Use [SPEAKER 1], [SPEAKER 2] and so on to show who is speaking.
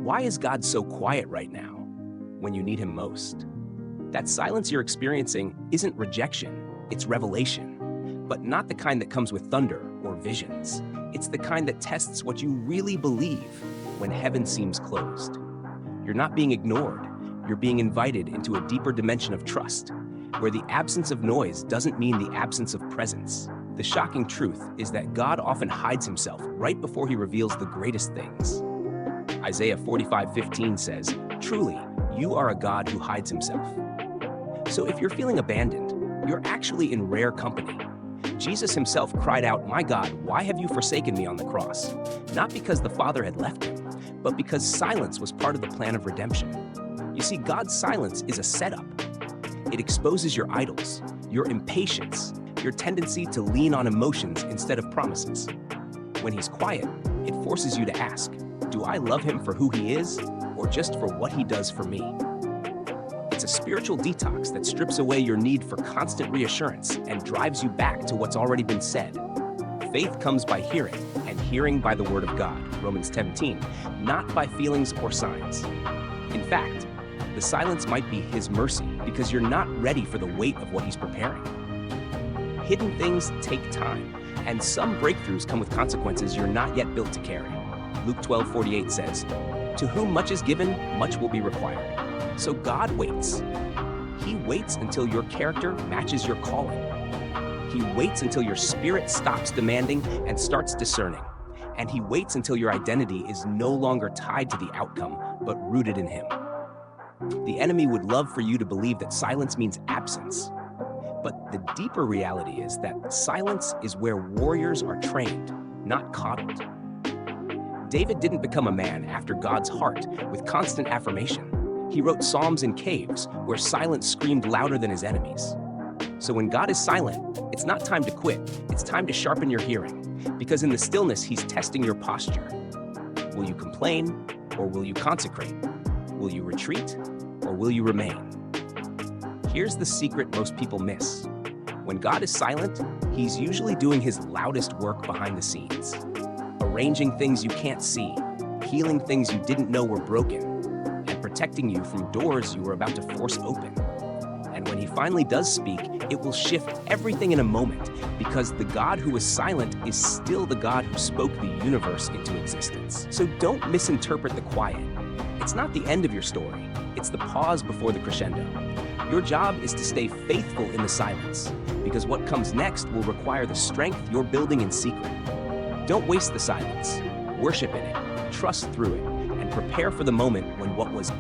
[SPEAKER 1] Why is God so quiet right now when you need him most? That silence you're experiencing isn't rejection, it's revelation, but not the kind that comes with thunder or visions. It's the kind that tests what you really believe when heaven seems closed. You're not being ignored, you're being invited into a deeper dimension of trust, where the absence of noise doesn't mean the absence of presence. The shocking truth is that God often hides himself right before he reveals the greatest things. Isaiah 45:15 says, "Truly, you are a God who hides himself." So if you're feeling abandoned, you're actually in rare company. Jesus himself cried out, "My God, why have you forsaken me?" on the cross, not because the Father had left him, but because silence was part of the plan of redemption. You see, God's silence is a setup. It exposes your idols, your impatience, your tendency to lean on emotions instead of promises. When he's quiet, it forces you to ask, do I love him for who he is, or just for what he does for me? It's a spiritual detox that strips away your need for constant reassurance and drives you back to what's already been said. Faith comes by hearing, and hearing by the word of God, Romans 17, not by feelings or signs. In fact, the silence might be his mercy because you're not ready for the weight of what he's preparing. Hidden things take time, and some breakthroughs come with consequences you're not yet built to carry. Luke 12:48 says, "To whom much is given, much will be required." So God waits. He waits until your character matches your calling. He waits until your spirit stops demanding and starts discerning. And he waits until your identity is no longer tied to the outcome, but rooted in him. The enemy would love for you to believe that silence means absence. But the deeper reality is that silence is where warriors are trained, not coddled. David didn't become a man after God's heart with constant affirmation. He wrote psalms in caves where silence screamed louder than his enemies. So when God is silent, it's not time to quit, it's time to sharpen your hearing. Because in the stillness, he's testing your posture. Will you complain, or will you consecrate? Will you retreat, or will you remain? Here's the secret most people miss. When God is silent, he's usually doing his loudest work behind the scenes. Arranging things you can't see, healing things you didn't know were broken, and protecting you from doors you were about to force open. And when he finally does speak, it will shift everything in a moment, because the God who is silent is still the God who spoke the universe into existence. So don't misinterpret the quiet. It's not the end of your story, it's the pause before the crescendo. Your job is to stay faithful in the silence, because what comes next will require the strength you're building in secret. Don't waste the silence. Worship in it, trust through it, and prepare for the moment when what was